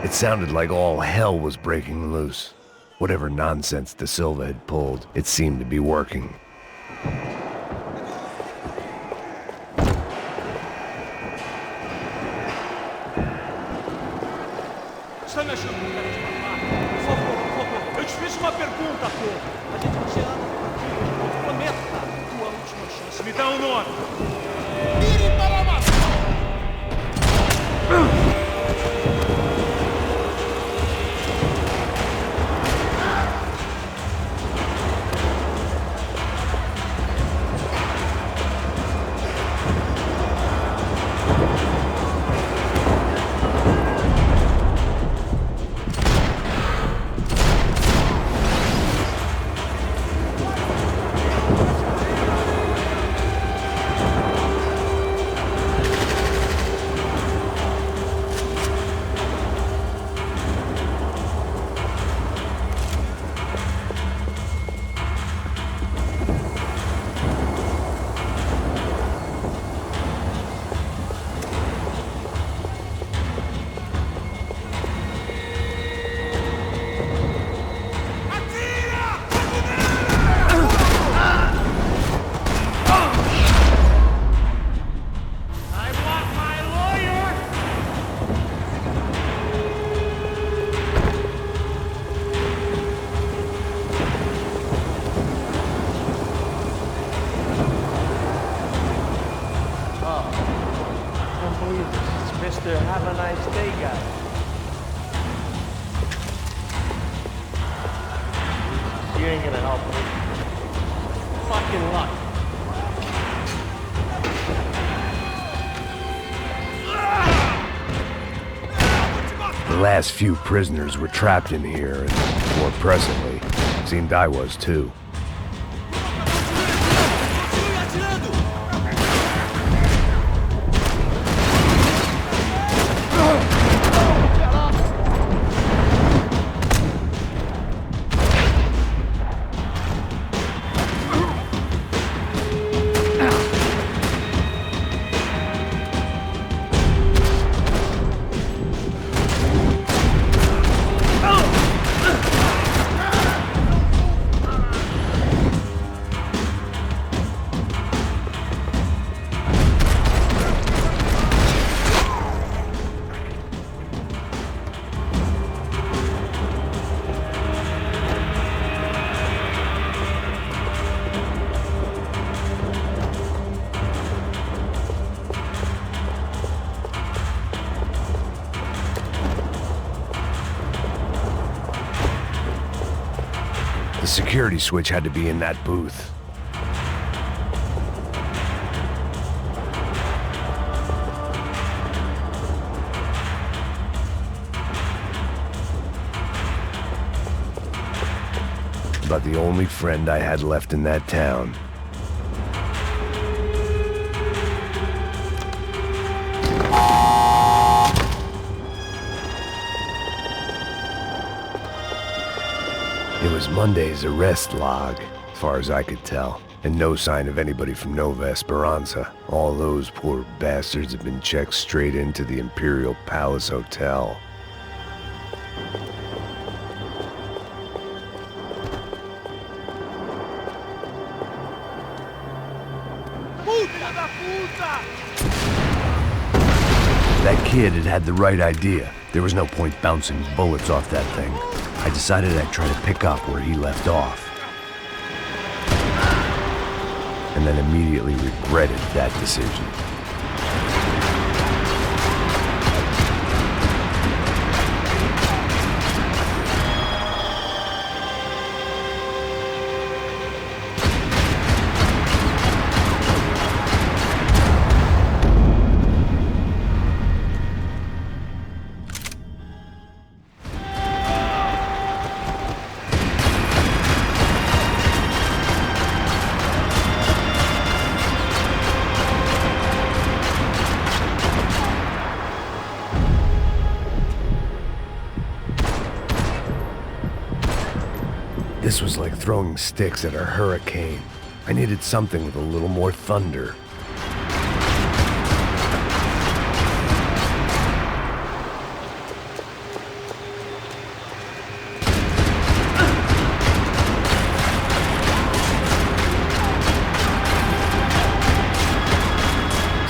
It sounded like all hell was breaking loose. Whatever nonsense De Silva had pulled, it seemed to be working. Está me achando com cara de babaca? Por favor, eu te fiz uma pergunta, pô. A gente não tinha nada contigo. Eu te prometo, cara. Tua última chance. Me dá um nome. Vire para a massa! Mr. Have a nice day, guy. You ain't gonna help me. Fucking luck. The last few prisoners were trapped in here, and more presently, seemed I was too. The security switch had to be in that booth. About the only friend I had left in that town. It was Monday's arrest log, as far as I could tell, and no sign of anybody from Nova Esperanza. All those poor bastards had been checked straight into the Imperial Palace Hotel. That kid had the right idea. There was no point bouncing bullets off that thing. I decided I'd try to pick up where he left off. And then immediately regretted that decision. This was like throwing sticks at a hurricane. I needed something with a little more thunder.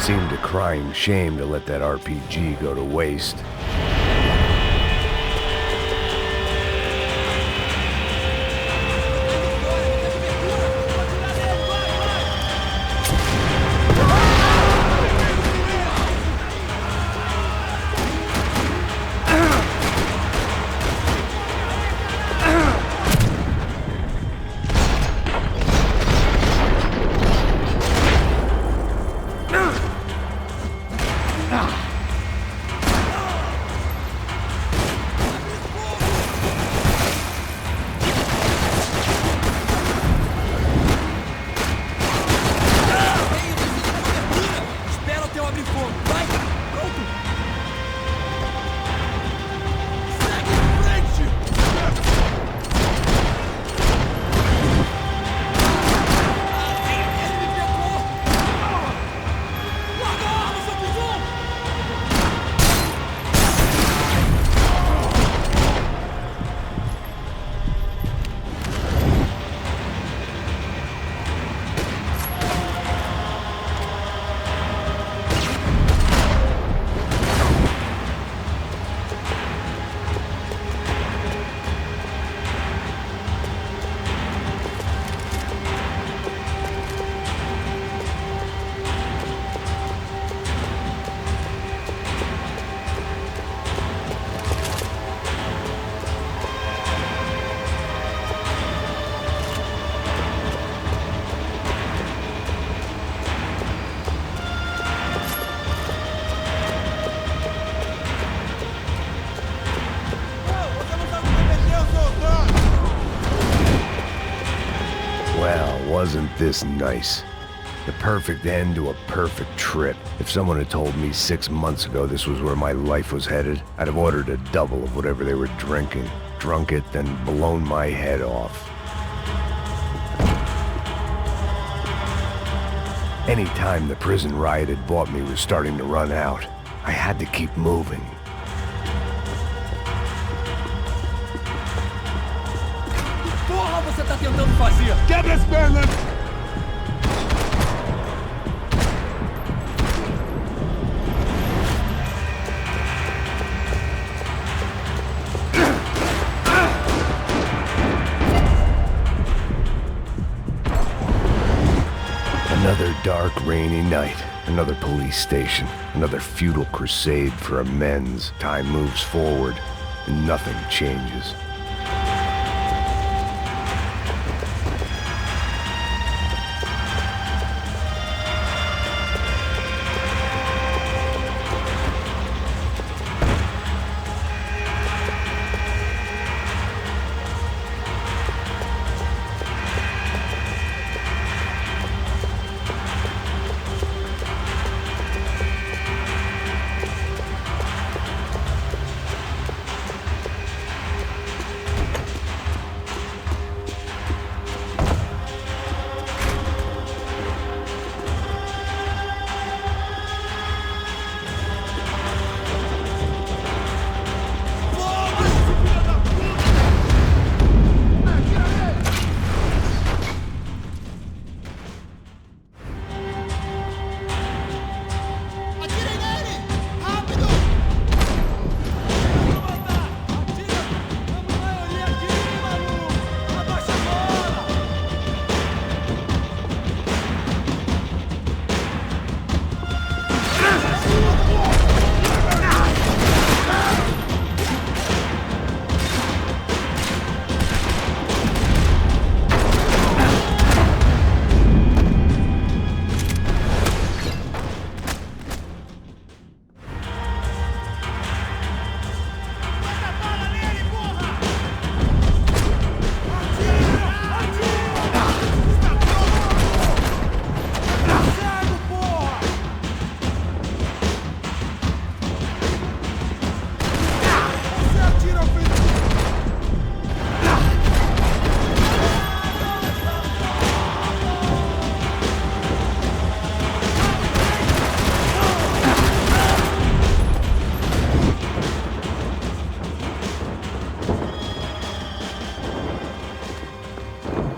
seemed a crying shame to let that RPG go to waste. Wasn't this nice? The perfect end to a perfect trip. If someone had told me 6 months ago this was where my life was headed, I'd have ordered a double of whatever they were drinking, drunk it, then blown my head off. Any time the prison riot had bought me was starting to run out. I had to keep moving. Porra, você tá tentando fazer? Quebra as pernas! Another dark, rainy night. Another police station. Another futile crusade for amends. Time moves forward, and nothing changes.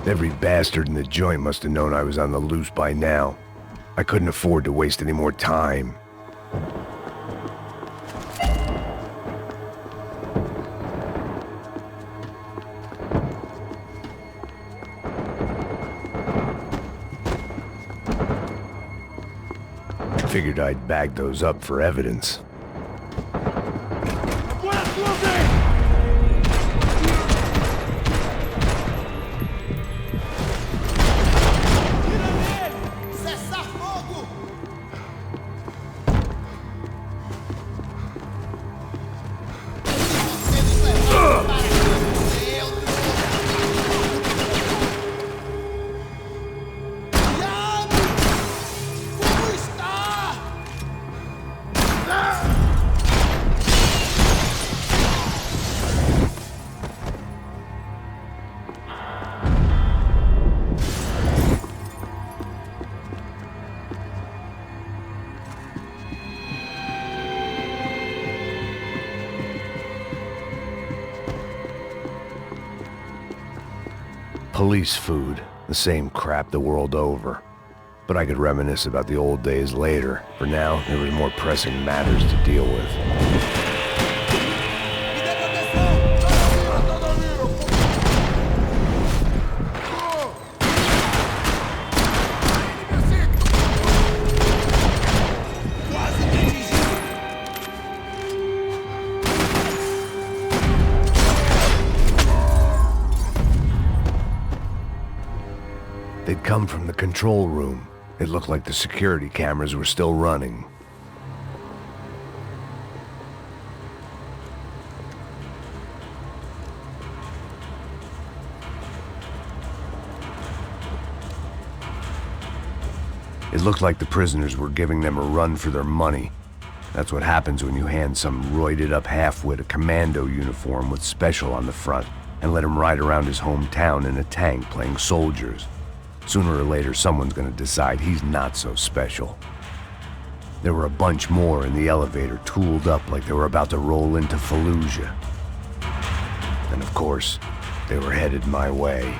Every bastard in the joint must have known I was on the loose by now. I couldn't afford to waste any more time. Figured I'd bag those up for evidence. Police food, the same crap the world over. But I could reminisce about the old days later. For now, there was more pressing matters to deal with. They'd come from the control room. It looked like the security cameras were still running. It looked like the prisoners were giving them a run for their money. That's what happens when you hand some roided-up halfwit a commando uniform with special on the front and let him ride around his hometown in a tank playing soldiers. Sooner or later, someone's gonna decide he's not so special. There were a bunch more in the elevator, tooled up like they were about to roll into Fallujah. And of course, they were headed my way.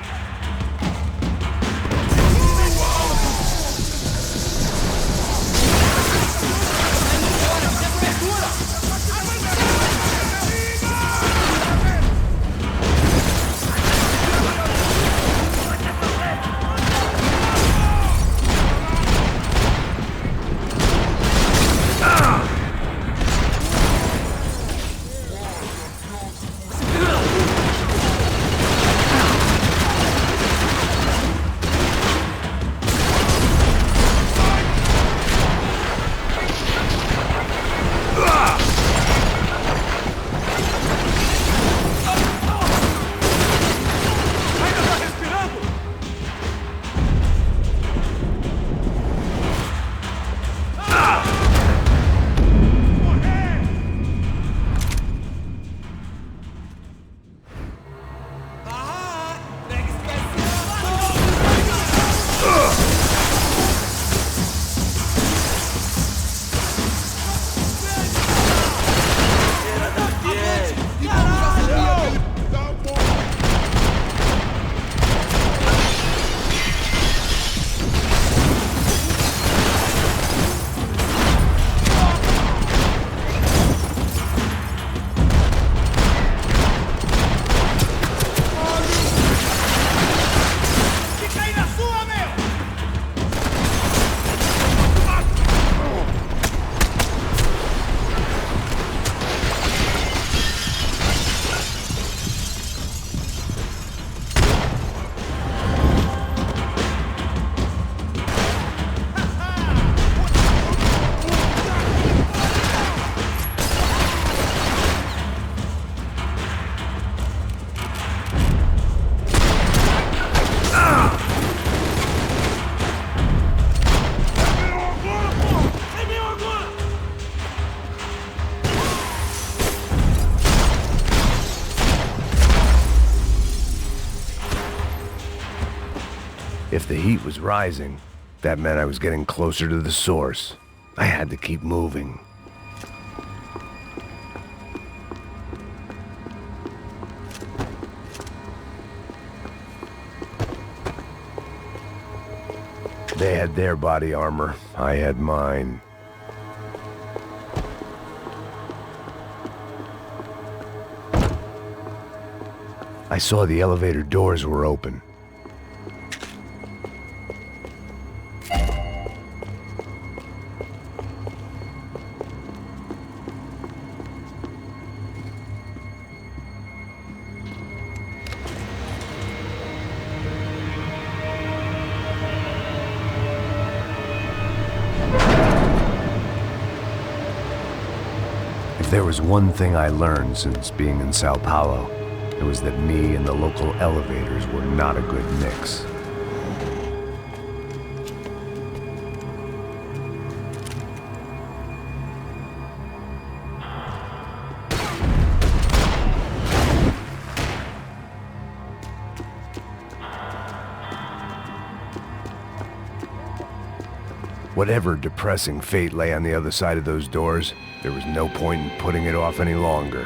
If the heat was rising, that meant I was getting closer to the source. I had to keep moving. They had their body armor. I had mine. I saw the elevator doors were open. If there was one thing I learned since being in Sao Paulo, it was that me and the local elevators were not a good mix. Whatever depressing fate lay on the other side of those doors, there was no point in putting it off any longer.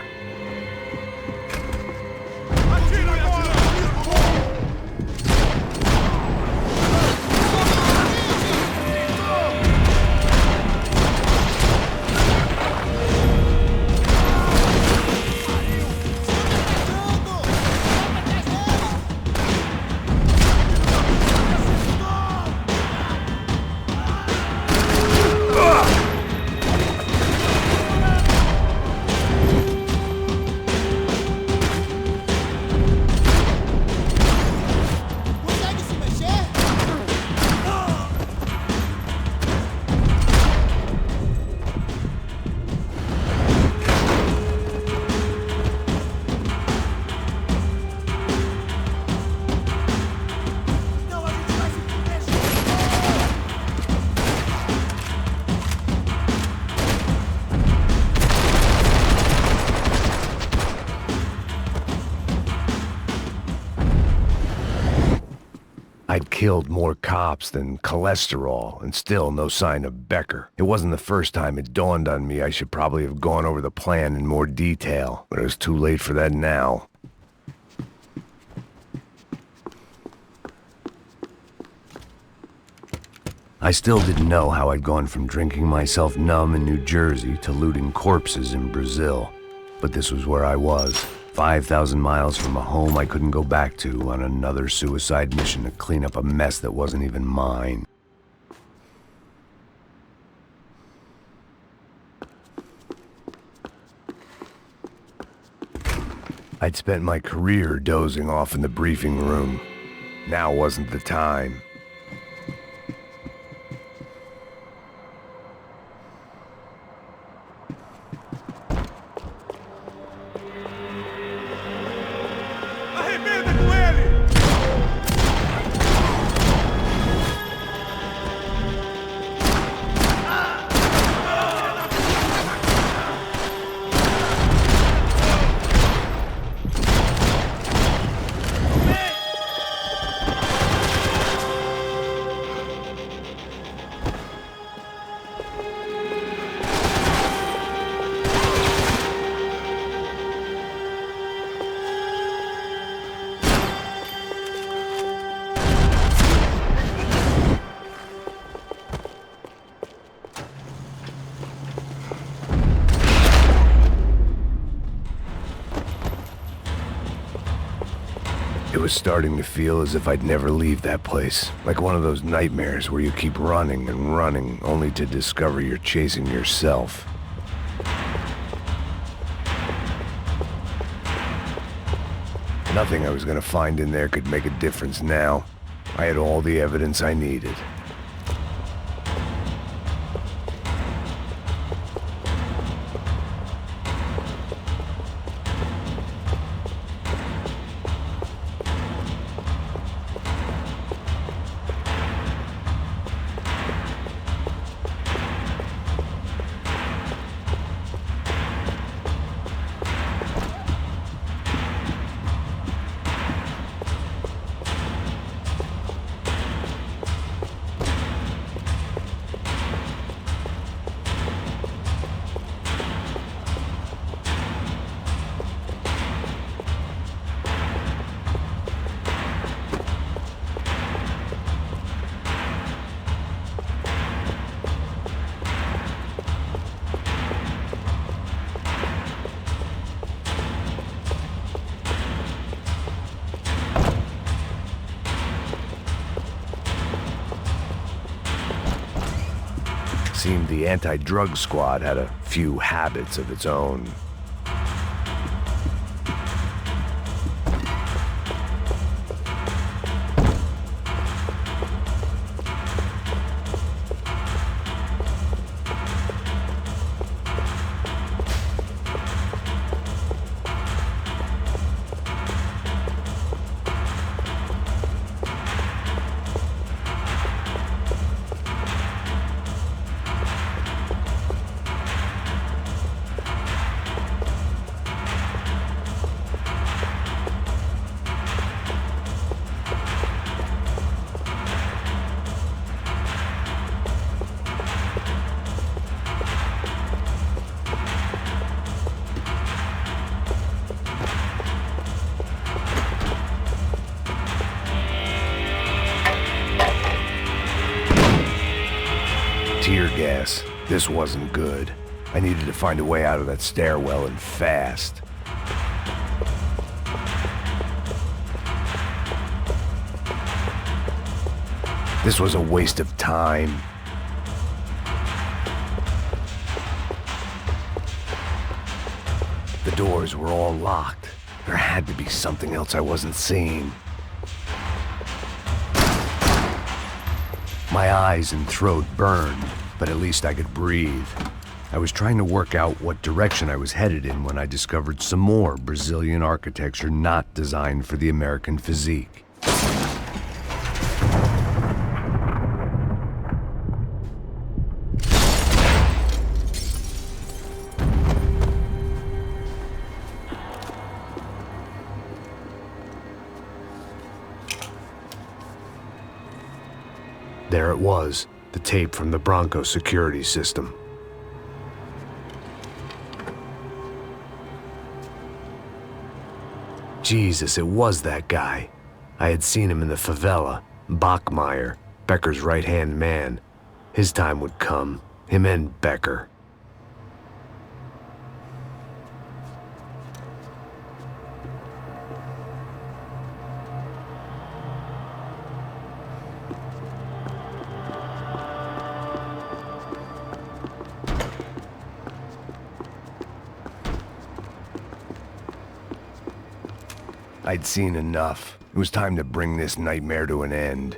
I'd killed more cops than cholesterol, and still no sign of Becker. It wasn't the first time it dawned on me I should probably have gone over the plan in more detail, but it was too late for that now. I still didn't know how I'd gone from drinking myself numb in New Jersey to looting corpses in Brazil, but this was where I was. 5,000 miles from a home I couldn't go back to on another suicide mission to clean up a mess that wasn't even mine. I'd spent my career dozing off in the briefing room. Now wasn't the time. Arrebenta com ele! It was starting to feel as if I'd never leave that place. Like one of those nightmares where you keep running and running, only to discover you're chasing yourself. Nothing I was gonna find in there could make a difference now. I had all the evidence I needed. Seemed the anti-drug squad had a few habits of its own. Tear gas. This wasn't good. I needed to find a way out of that stairwell and fast. This was a waste of time. The doors were all locked. There had to be something else I wasn't seeing. My eyes and throat burned, but at least I could breathe. I was trying to work out what direction I was headed in when I discovered some more Brazilian architecture not designed for the American physique. There it was, the tape from the Bronco security system. Jesus, it was that guy. I had seen him in the favela, Bachmeyer, Becker's right-hand man. His time would come, him and Becker. I'd seen enough. It was time to bring this nightmare to an end.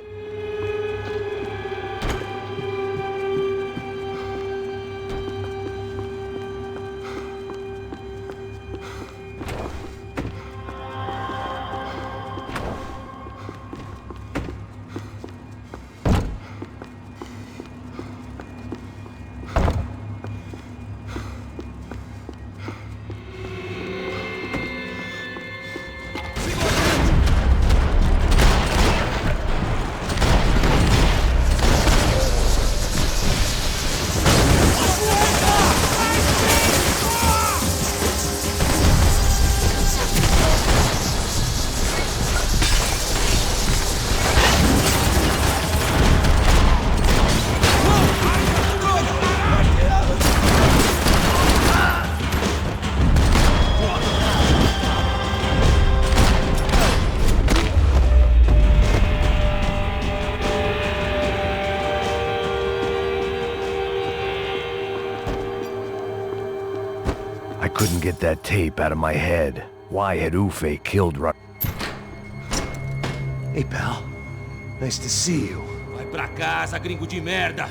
I couldn't get that tape out of my head. Why had Ufe killed Hey, pal. Nice to see you. Vai pra casa, gringo de merda!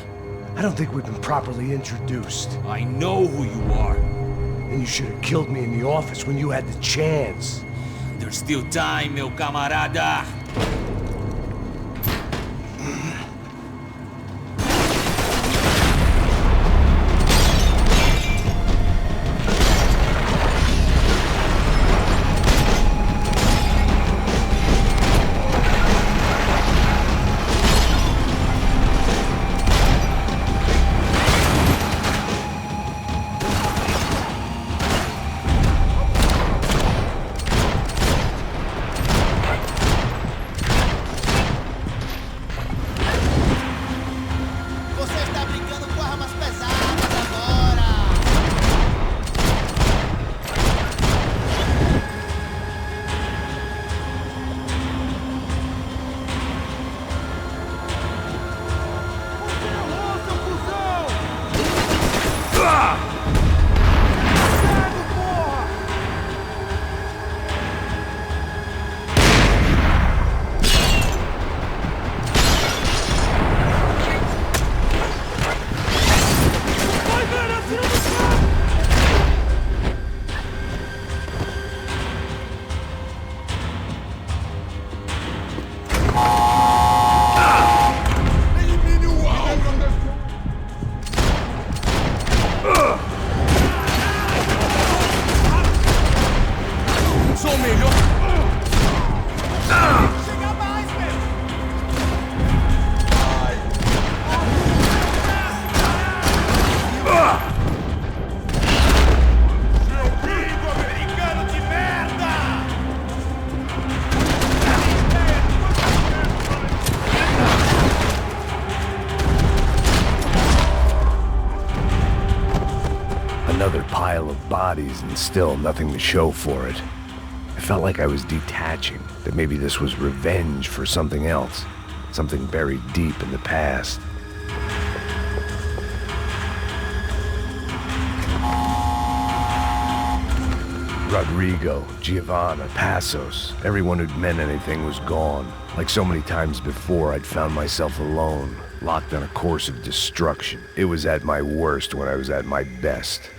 I don't think we've been properly introduced. I know who you are. And you should have killed me in the office when you had the chance. There's still time, meu camarada! Sou o melhor. Chega mais, meu! Seu gringo americano de merda! Another pile of bodies and still nothing to show for it. I felt like I was detaching, that maybe this was revenge for something else, something buried deep in the past. Rodrigo, Giovanna, Passos, everyone who'd meant anything was gone. Like so many times before, I'd found myself alone, locked on a course of destruction. It was at my worst when I was at my best.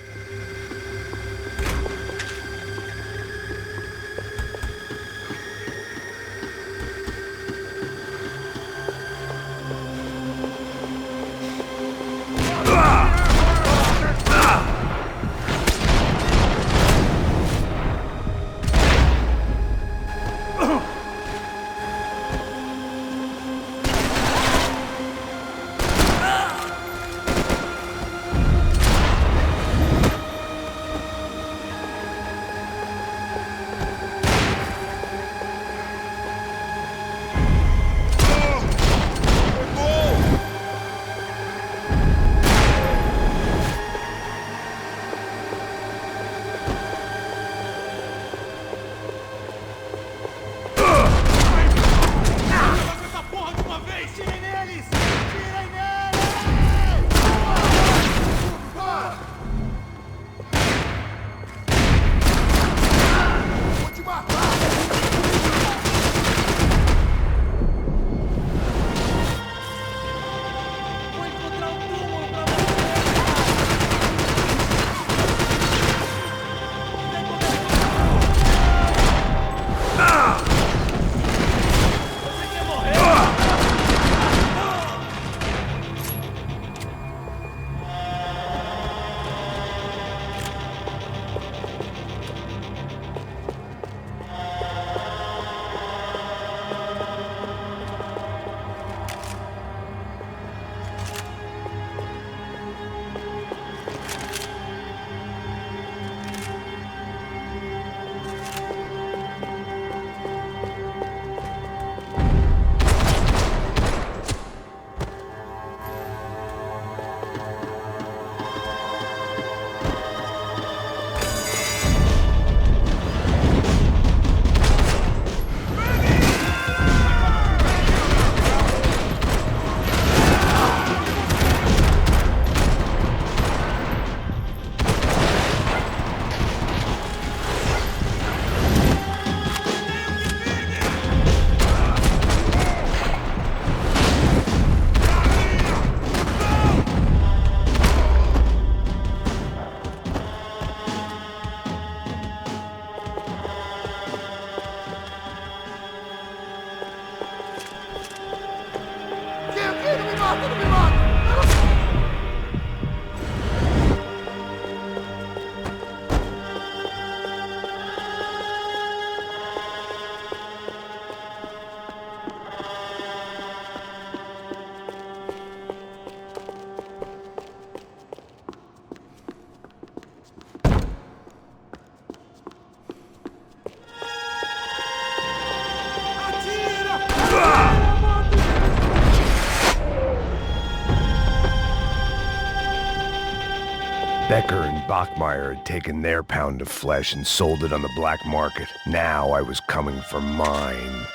Becker and Bachmeyer had taken their pound of flesh and sold it on the black market. Now I was coming for mine.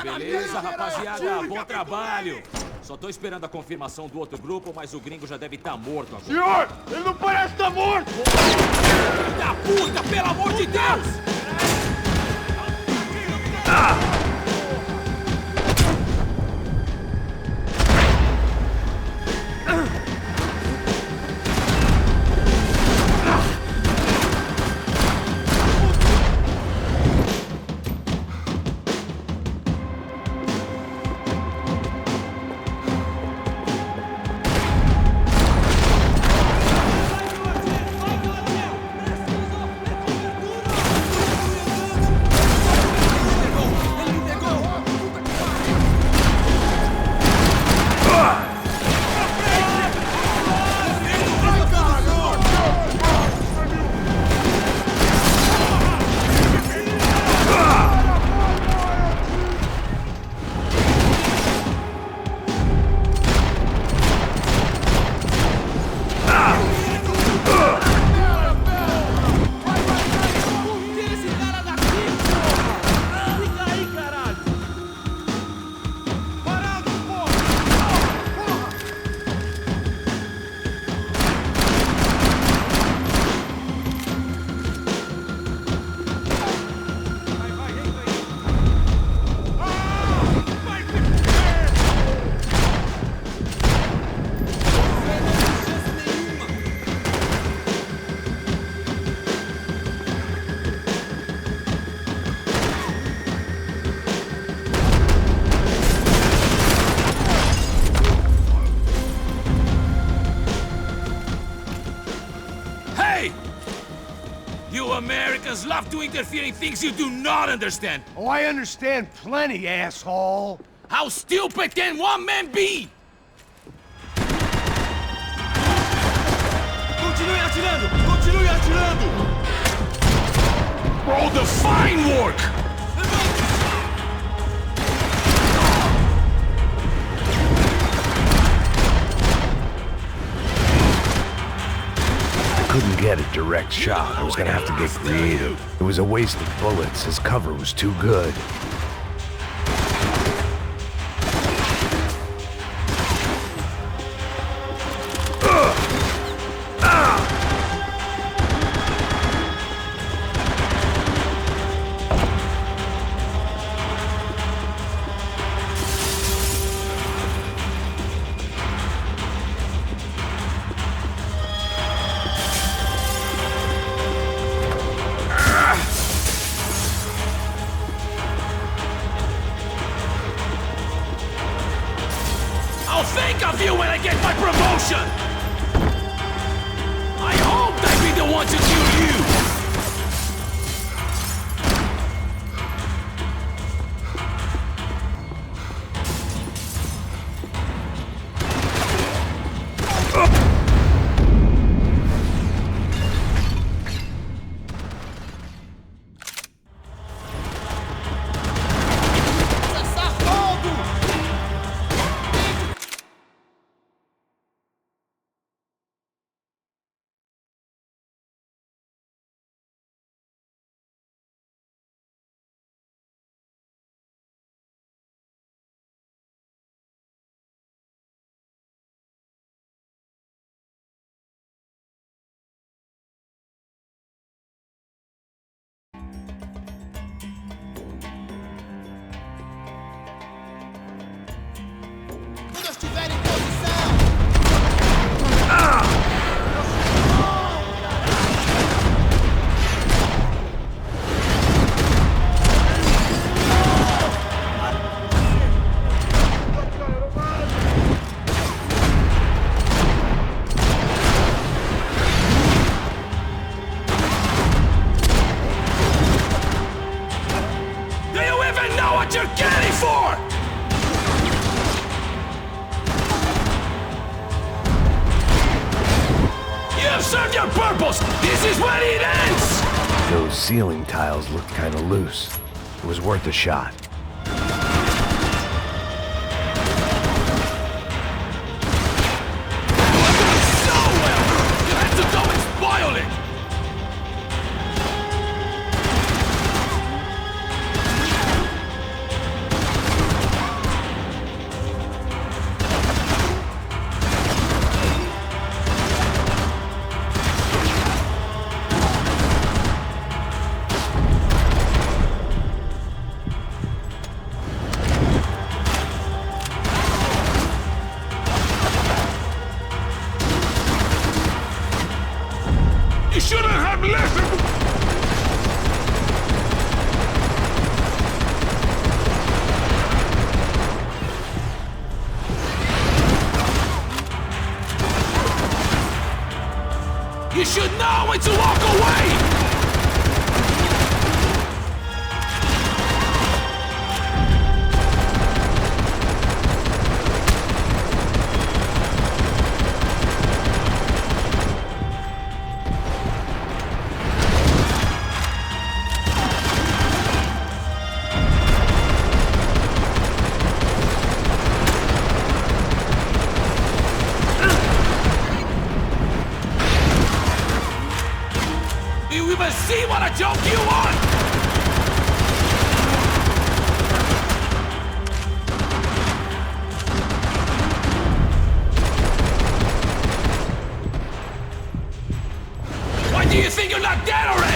Beleza, rapaziada, bom trabalho. Só tô esperando a confirmação do outro grupo, mas o gringo já deve estar morto agora. Senhor, ele não parece estar morto! Filho da puta, pelo amor de Deus! love to interfere in things you do not understand. Oh, I understand plenty, asshole. How stupid can one man be? Continue atirando! Continue atirando! Oh, the fine work! Couldn't get a direct shot. I was gonna have to get creative. It was a waste of bullets. His cover was too good. I'll think of you when I get my promotion! I hope I'd be the one to kill you! Quando eu estiver em posição! Do you even know what you're getting for? You have served your purpose! This is when it ends! Those ceiling tiles looked kinda loose. It was worth a shot. So well! You had to go and spoil it! You shouldn't have listened! You should know when to walk away! Do you even see what a joke you are? Why do you think you're not dead already?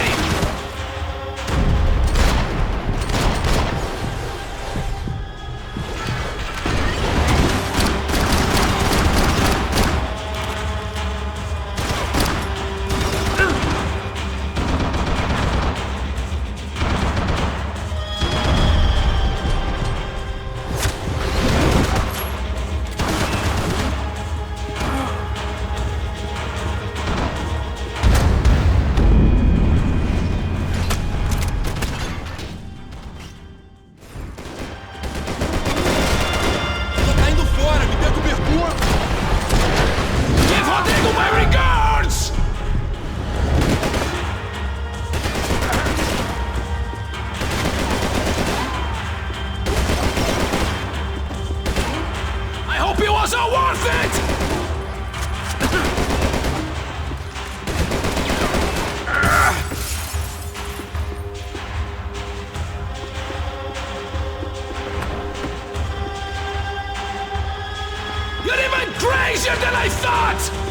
hope it wasn't worth it! You're even crazier than I thought!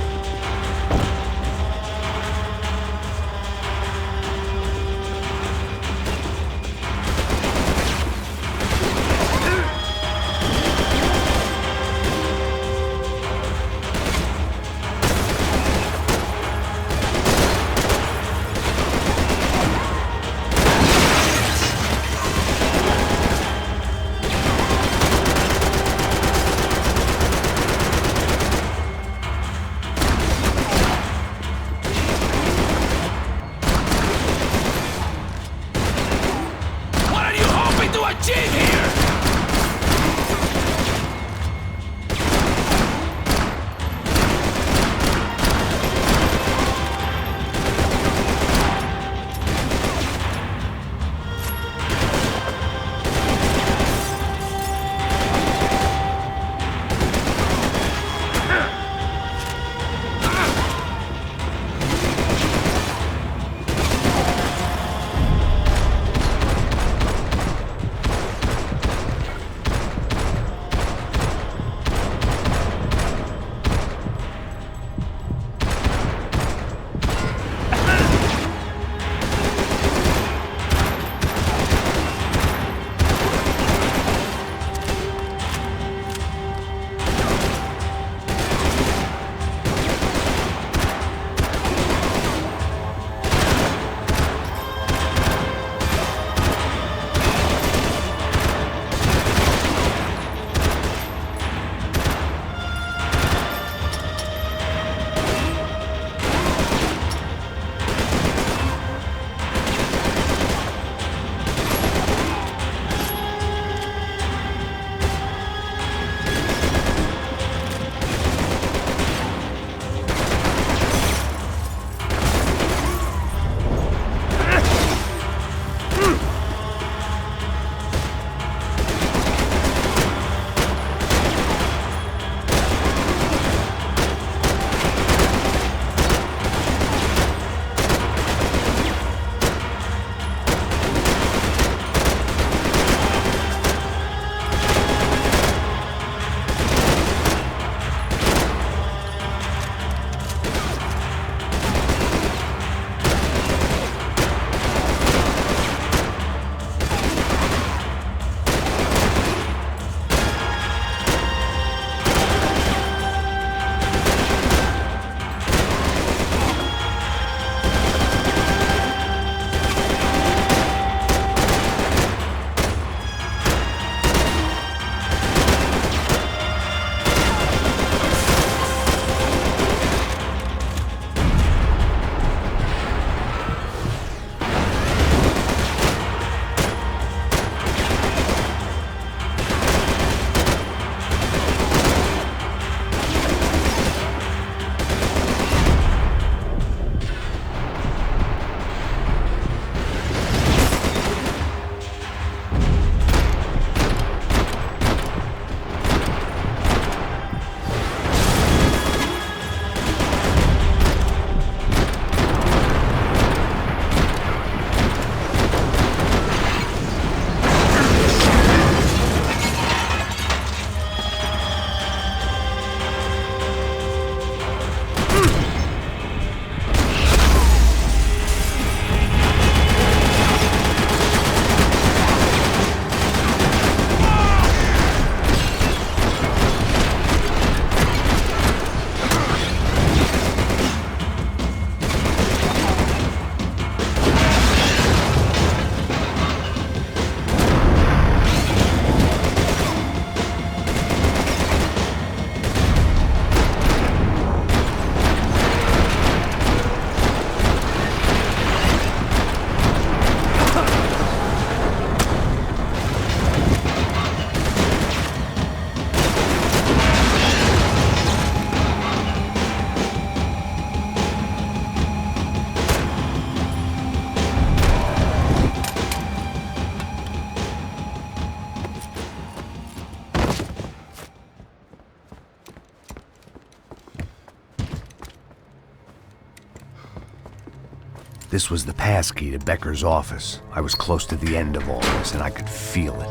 This was the passkey to Becker's office. I was close to the end of all this, and I could feel it.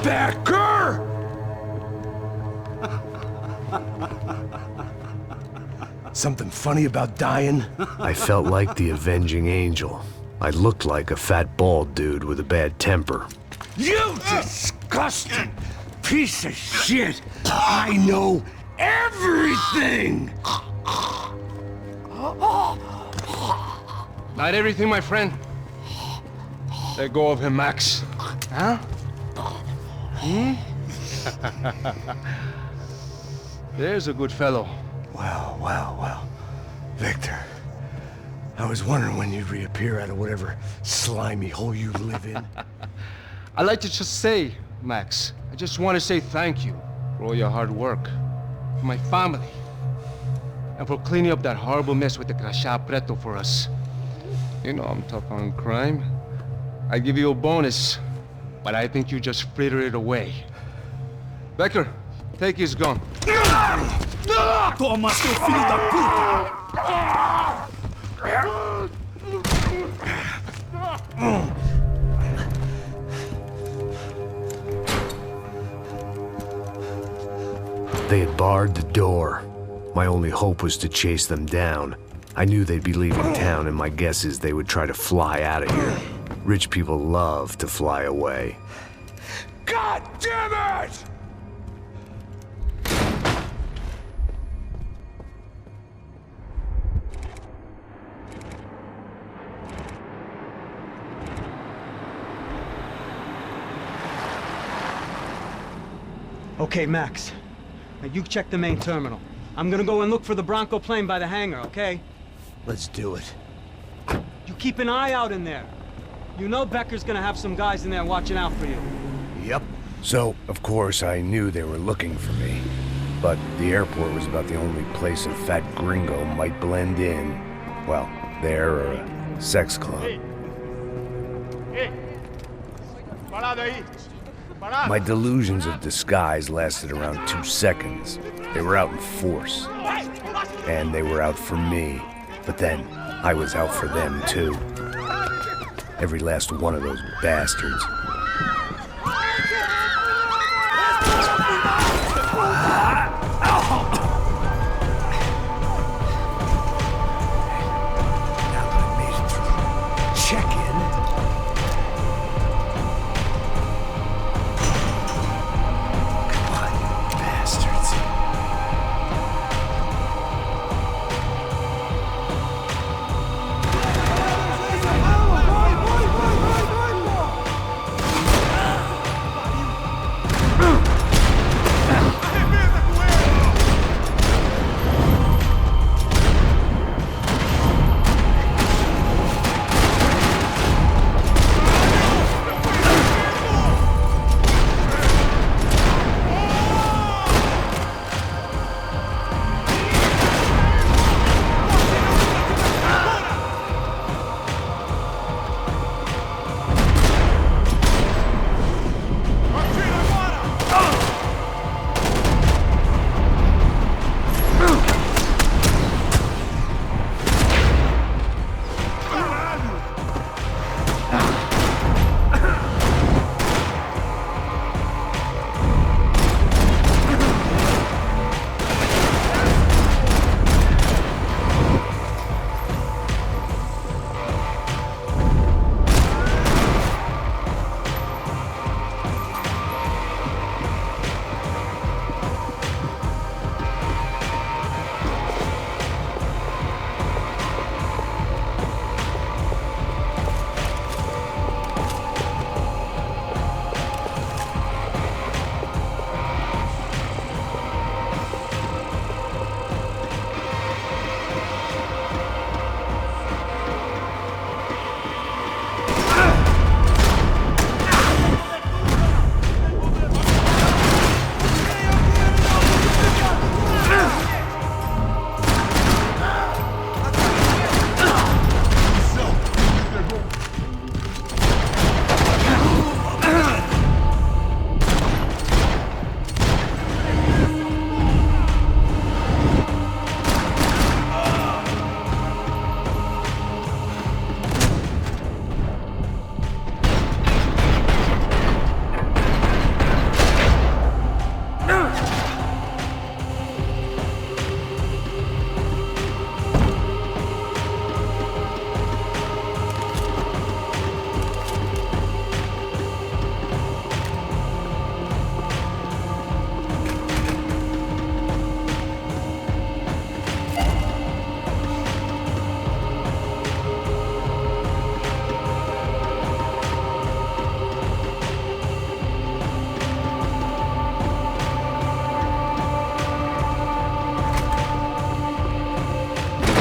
Becker! Something funny about dying? I felt like the avenging angel. I looked like a fat bald dude with a bad temper. You disgusting piece of shit! I know everything! Not everything, my friend. Let go of him, Max. Huh? There's a good fellow. Well. Victor, I was wondering when you'd reappear out of whatever slimy hole you live in. I'd like to just say, Max, I just want to say thank you for all your hard work, for my family, and for cleaning up that horrible mess with the Crachá Preto for us. You know I'm tough on crime. I give you a bonus, but I think you just frittered it away. Becker, take his gun. Toma, seu filho da puta! They had barred the door. My only hope was to chase them down. I knew they'd be leaving town, and my guess is they would try to fly out of here. Rich people love to fly away. God damn it! Okay, Max. Now you check the main terminal. I'm gonna go and look for the Bronco plane by the hangar, okay? Let's do it. You keep an eye out in there. You know Becker's gonna have some guys in there watching out for you. Yep. So, of course, I knew they were looking for me. But the airport was about the only place a fat gringo might blend in. Well, there or a sex club. Parado aí! My delusions of disguise lasted around 2 seconds. They were out in force. And they were out for me. But then, I was out for them too. Every last one of those bastards.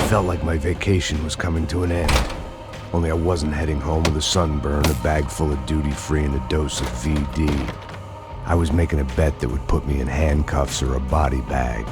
felt like my vacation was coming to an end. Only I wasn't heading home with a sunburn, a bag full of duty-free, and a dose of VD. I was making a bet that would put me in handcuffs or a body bag.